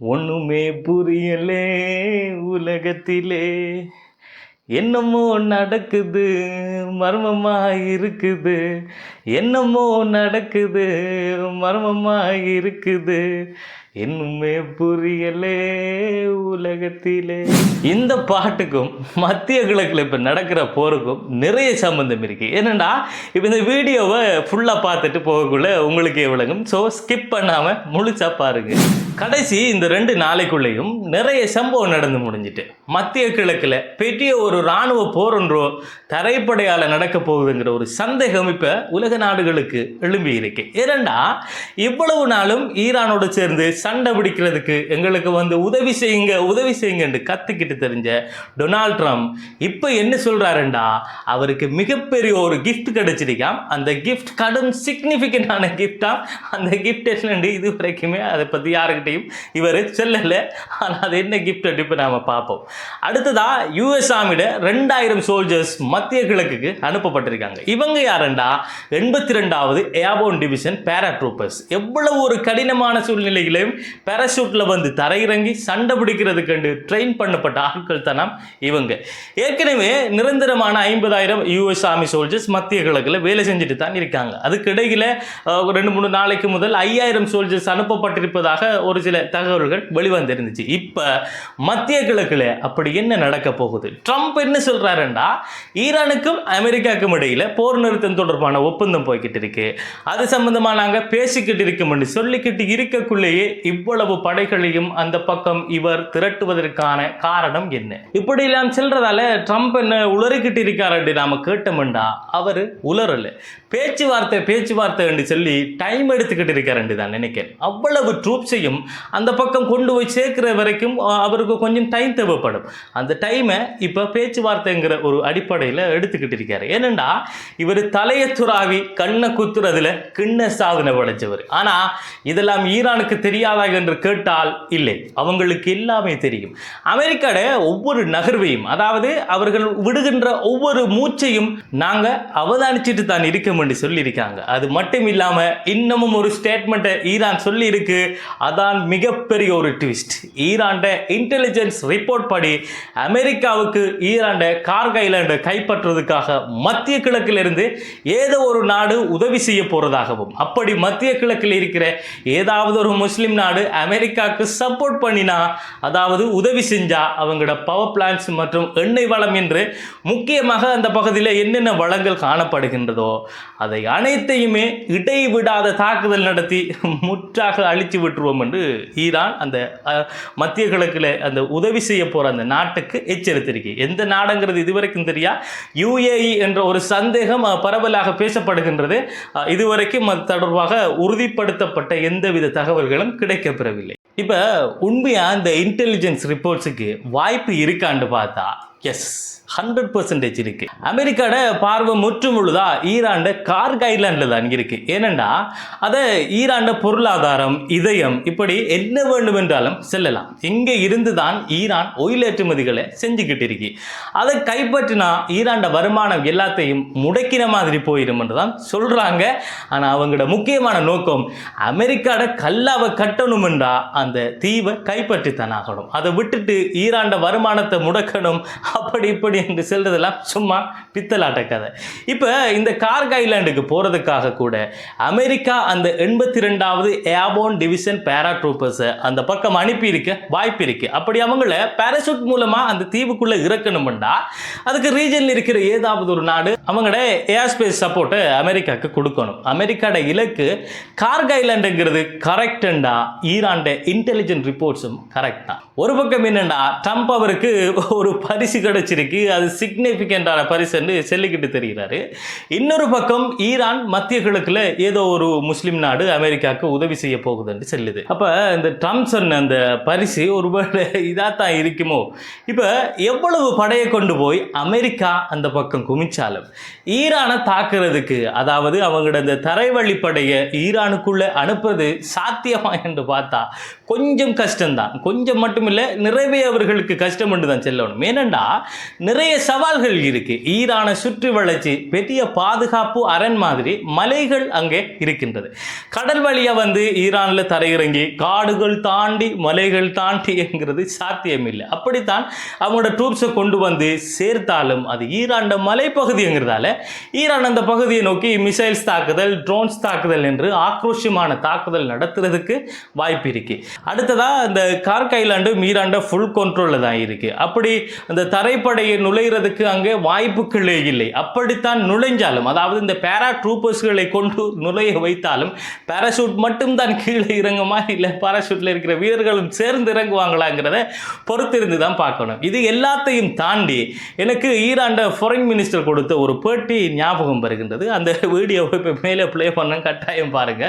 ஒண்ணுமே புரியலே உலகத்திலே என்னமோ நடக்குது மர்மமா இருக்குது என்னமோ நடக்குது மர்மமா இருக்குது இன்னுமே புரியலே உலகத்திலே. இந்த பாட்டுக்கும் மத்திய கிழக்கில் இப்போ நடக்கிற போருக்கும் நிறைய சம்பந்தம் இருக்கு. ஏனண்டா இப்போ இந்த வீடியோவை ஃபுல்லாக பார்த்துட்டு போகக்குள்ள உங்களுக்கே விளங்கும். ஸோ ஸ்கிப் பண்ணாமல் முழுசா பாருங்க. கடைசி இந்த 2 நாளைக்குள்ளேயும் நிறைய சம்பவம் நடந்து முடிஞ்சிட்டு மத்திய கிழக்கில் பெரிய ஒரு இராணுவ போர் ஒன்றோ தரைப்படையால் நடக்க போகுதுங்கிற ஒரு சந்தேகம் இப்போ உலக நாடுகளுக்கு எழும்பி இருக்கு. ஏனண்டா இவ்வளவு நாளும் ஈரானோடு சேர்ந்து சண்டை பிடிக்கிறதுக்கு எங்களுக்கு உதவி செய்யுங்க என்று கத்திக்கிட்டு தெரிஞ்ச டொனால்ட் ட்ரம்ப் இப்போ என்ன சொல்றாருண்டா, அவருக்கு மிகப்பெரிய ஒரு கிஃப்ட் கிடைச்சிருக்காம். அந்த கிஃப்ட் கடும் சிக்னிஃபிகண்டான கிஃப்டாம். அந்த கிஃப்ட் என்னண்டு இது வரைக்குமே அதை பற்றி யாருக்கிட்டையும் இவர் சொல்லலை. ஆனால் அது என்ன கிஃப்ட் இப்போ நாம பார்ப்போம். அடுத்ததா யுஎஸ் ஆர்மியோட 2000 சோல்ஜர்ஸ் மத்திய கிழக்குக்கு அனுப்பப்பட்டிருக்காங்க. இவங்க யாருண்டா 82வது ஏர்போர்ன் டிவிஷன் பேராட்ரூப்பர்ஸ். எவ்வளவு ஒரு கடினமான சூழ்நிலைகளையும் பேராசூட்ல தரையிறங்கி சண்டை பிடிக்கிறதுக்கு ட்ரெயின் பண்ணப்பட்ட ஆட்கள் தானாம் இவங்க. ஏற்கனவே நிரந்தரமான 50,000 யுஎஸ் ஆர்மி சோல்ஜர்ஸ் மத்திய கிழக்கில் வேலை செஞ்சுட்டு தான் இருக்காங்க. அதுக்கு இடையில 2-3 நாளைக்கு முதல் 5000 சோல்ஜர்ஸ் அனுப்பப்பட்டிருப்பதாக ஒரு சில தகவல்கள் வெளிவந்திருந்துச்சு. இப்ப மத்திய கிழக்கில் அப்படி என்ன நடக்க போகுது? ட்ரம்ப் என்ன சொல்றாருண்டா, ஈரானுக்கும் அமெரிக்காவுக்கும் இடையில போர் நிறுத்தம் தொடர்பான ஒப்பந்தம் போய்கிட்டு இருக்கு, அது சம்பந்தமா நாங்க பேசிக்கிட்டு இருக்கோம் என்று சொல்லிக்கிட்டு இருக்கக்குள்ளேயே இவ்வளவு படைகளையும் அந்த பக்கம் இவர் திரட்டுவதற்கான காரணம் என்ன? இப்படி எல்லாம் செல்றதால ட்ரம்ப் என்ன உளறிக்கிட்டு இருக்காரு நாம கேட்டோம்டா, அவரு உளறல. பேச்சுவார்த்தை என்று சொல்லி டைம் எடுத்துக்கிட்டு இருக்காரு தான் நினைக்கிறேன். அவ்வளவு ட்ரூப்ஸையும் அந்த பக்கம் கொண்டு போய் சேர்க்கிற வரைக்கும் அவருக்கு கொஞ்சம் டைம் தேவைப்படும். அந்த டைமை இப்ப பேச்சுவார்த்தைங்கிற ஒரு அடிப்படையில் எடுத்துக்கிட்டு இருக்காரு. ஏனண்டா இவர் தலையை துறாவி கண்ணை குத்துறதுல கிண்ண சாதனை படைச்சவர். ஆனா இதெல்லாம் ஈரானுக்கு தெரியாதா என்று கேட்டால் இல்லை, அவங்களுக்கு எல்லாமே தெரியும். அமெரிக்காட ஒவ்வொரு நகர்வையும், அதாவது அவர்கள் விடுகின்ற ஒவ்வொரு மூச்சையும் நாங்க அவதானிச்சுட்டு தான் இருக்கோம் என்று சொல்லி இருக்காங்க. அது மட்டும் இல்லாம இன்னமும் ஒரு ஸ்டேட்மெண்ட்டை ஈரான் சொல்லி இருக்கு. அதான் மிகப்பெரிய ஒரு ட்விஸ்ட். ஈரான் இன்டெலிஜென்ஸ் ரிப்போர்ட் படி அமெரிக்காவுக்கு ஈரான் கார்க் ஐலாண்டை கைப்பற்றுவதற்காக மத்திய கிழக்கில் இருந்து ஏதோ ஒரு நாடு உதவி செய்ய போறதாகவும், அப்படி மத்திய கிழக்கில் இருக்கிற ஏதாவது ஒரு முஸ்லிம் நாடு அமெரிக்காவுக்கு சப்போர்ட் பண்ணினா, அதாவது உதவி செஞ்சா அவங்களோட பவர் பிளான்ஸ் மற்றும் எண்ணெய் வளம் என்று முக்கியமாக அந்த பகுதியில் என்னென்ன வளங்கள் காணப்படுகின்றதோ அதை அனைத்தையுமே இடைவிடாத தாக்குதல் நடத்தி முற்றாக அழிச்சு விட்டுருவோம் என்று ஈரான் அந்த மத்திய கிழக்கில் அந்த உதவி செய்ய போற அந்த நாட்டுக்கு எச்சரித்திருக்கு. எந்த நாடுங்கிறது இதுவரைக்கும் தெரியா. யுஏஇ என்ற ஒரு சந்தேகம் பரவலாக பேசப்படுகின்றது. இதுவரைக்கும் அது தொடர்பாக உறுதிப்படுத்தப்பட்ட எந்தவித தகவல்களும் கிடைக்கப்பெறவில்லை. இப்ப உண்மையா இந்த இன்டெலிஜென்ஸ் ரிப்போர்ட்ஸுக்கு வாய்ப்பு இருக்கான்னு பார்த்தா எஸ், 100% இருக்கு. அமெரிக்காட பார்வை முற்றும் முழுதா ஈரான் கார்க் ஐலாண்ட்ல தான் இருக்கு. ஏனண்டா அதை ஈரான் பொருளாதாரம், இதயம், இப்படி என்ன வேண்டும் என்றாலும் செல்லலாம். இங்க இருந்து தான் ஈரான் ஒயில் ஏற்றுமதிகளை செஞ்சுக்கிட்டு இருக்கு. அதை கைப்பற்றினா ஈரான் வருமானம் எல்லாத்தையும் முடக்கின மாதிரி போயிடும் என்றுதான் சொல்றாங்க. ஆனா அவங்களோட முக்கியமான நோக்கம் அமெரிக்காட கல்லாவை கட்டணும் என்றா அந்த தீவை கைப்பற்றித்தான் ஆகணும். அதை விட்டுட்டு ஈரான் வருமானத்தை முடக்கணும் அப்படி இப்படி என்று செல்றதெல்லாம் சும்மா பித்தலாட்ட கதை. இப்ப இந்த கார்க் ஐலாண்டுக்கு போறதுக்காக கூட அமெரிக்கா அந்த 82வது ஏர்போர்ன் டிவிஷன் பேராட்ரூப்பர்ஸ் அந்த பக்கம் அனுப்பி இருக்க வாய்ப்பு இருக்கு. அப்படி அவங்கள பேராசூட் மூலமா அந்த தீவுக்குள்ள இறக்கணும்டா அதுக்கு ரீஜன்ல இருக்கிற ஏதாவது ஒரு நாடு அவங்களோட ஏர் ஸ்பேஸ் சப்போர்ட் அமெரிக்காவுக்கு கொடுக்கணும். அமெரிக்காட இலக்கு கார்க் ஐலாண்டுங்கிறது கரெக்டா, ஈரான் இன்டெலிஜென்ட் ரிப்போர்ட்ஸும் கரெக்ட் தான். ஒரு பக்கம் என்னன்னா ட்ரம்ப் அவருக்கு ஒரு பரிசு கிடைச்சிருக்கு, அது சிக்னிஃபிகண்டான பரிசு என்று சொல்லிக்கிட்டு தெரிகிறாரு. இன்னொரு பக்கம் ஈரான் மத்திய கிழக்குல ஏதோ ஒரு முஸ்லிம் நாடு அமெரிக்காவுக்கு உதவி செய்ய போகுது என்று சொல்லுது. அப்ப இந்த ட்ரம்ப் சொன்ன அந்த பரிசு ஒருவேளை இதாத்தான் இருக்குமோ? இப்ப எவ்வளவு படையை கொண்டு போய் அமெரிக்கா அந்த பக்கம் குமிச்சாலும் ஈரானை தாக்குறதுக்கு, அதாவது அவங்களோட அந்த தரைவழி படையை ஈரானுக்குள்ள அனுப்புறது சாத்தியமா என்று பார்த்தா கொஞ்சம் கஷ்டம்தான். கொஞ்சம் மட்டும் இல்லை, நிறைவே அவர்களுக்கு கஷ்டம் என்று தான் சொல்லணும். ஏனண்டா நிறைய சவால்கள் இருக்கு. ஈரானை சுற்றி வளைச்சு பெரிய பாதுகாப்பு அரண் மாதிரி மலைகள் அங்கே இருக்கின்றது. கடல் வழியா வந்து ஈரான்ல தரையிறங்கி காடுகள் தாண்டி மலைகள் தாண்டி என்கிறது சாத்தியமில்லை. அப்படித்தான் அவங்களோட ட்ரூப்ஸை கொண்டு வந்து சேர்த்தாலும் அது ஈரான் மலைப்பகுதிங்கிறதால ஈரான் அந்த பகுதியை நோக்கி மிசைல்ஸ் தாக்குதல், ட்ரோன்ஸ் தாக்குதல் என்று ஆக்ரோஷமான தாக்குதல் நடத்துறதுக்கு வாய்ப்பு இருக்கு. அடுத்ததா இந்த கார்க் ஐலாண்டு ஈரான்ட ஃபுல் கண்ட்ரோல்ல தான் இருக்கு. அப்படி அந்த தரைப்படையை நுழைகிறதுக்கு அங்கே வாய்ப்புகளே இல்லை. அப்படித்தான் நுழைஞ்சாலும், அதாவது இந்த பேரா ட்ரூப்பர்ஸ்களை கொண்டு நுழைய வைத்தாலும் பேராசூட் மட்டும் தான் கீழே இறங்குமா இல்லை பாராசூட்ல இருக்கிற வீரர்களும் சேர்ந்து இறங்குவாங்களாங்கிறத பொறுத்திருந்து தான் பார்க்கணும். இது எல்லாத்தையும் தாண்டி எனக்கு ஈரான்ட ஃபாரின் மினிஸ்டர் கொடுத்த ஒரு பேட்டி ஞாபகம் வருகின்றது. அந்த வீடியோவை இப்போ மேலே ப்ளே பண்ண கட்டாயம் பாருங்க.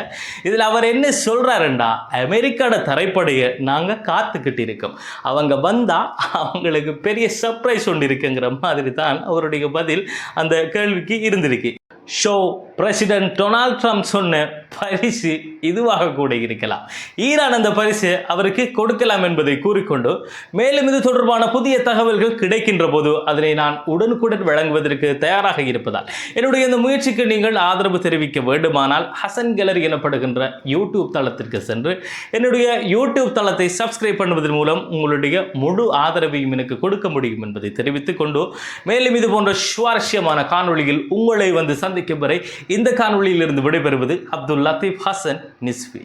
இதில் அவர் என்ன சொல்றாருண்டா, அமெரிக்காவோட தரைப்படையை நாங்கள் காத்துக்கிட்டு இருக்கோம், அவங்க வந்தா அவங்களுக்கு பெரிய சர்ப்ரைஸ் ஒன்று இருக்குங்கிற மாதிரி தான் அவருடைய பதில் அந்த கேள்விக்கு இருந்திருக்கு. ஷோ பிரசிடென்ட் டொனால்ட் ட்ரம்ப் சொன்ன பரிசு இதுவாக கூட இருக்கலாம். ஈரான் அந்த பரிசு அவருக்கு கொடுக்கலாம் என்பதை கூறிக்கொண்டு, மேலும் இது தொடர்பான புதிய தகவல்கள் கிடைக்கின்ற போது அதனை நான் உடனுக்குடன் வழங்குவதற்கு தயாராக இருப்பதால் என்னுடைய இந்த முயற்சிக்கு நீங்கள் ஆதரவு தெரிவிக்க வேண்டுமானால் ஹசன் கேலரி எனப்படுகின்ற யூடியூப் தளத்திற்கு சென்று என்னுடைய யூடியூப் தளத்தை சப்ஸ்கிரைப் பண்ணுவதன் மூலம் உங்களுடைய முழு ஆதரவையும் எனக்கு கொடுக்க முடியும் என்பதை தெரிவித்துக் கொண்டு, மேலும் இது போன்ற சுவாரஸ்யமான காணொளியில் உங்களை வந்து சந்திக்கும் வரை இந்த காணொளியிலிருந்து விடைபெறுவது அப்துல் லத்தீப் ஹசன் நிஸ்வி.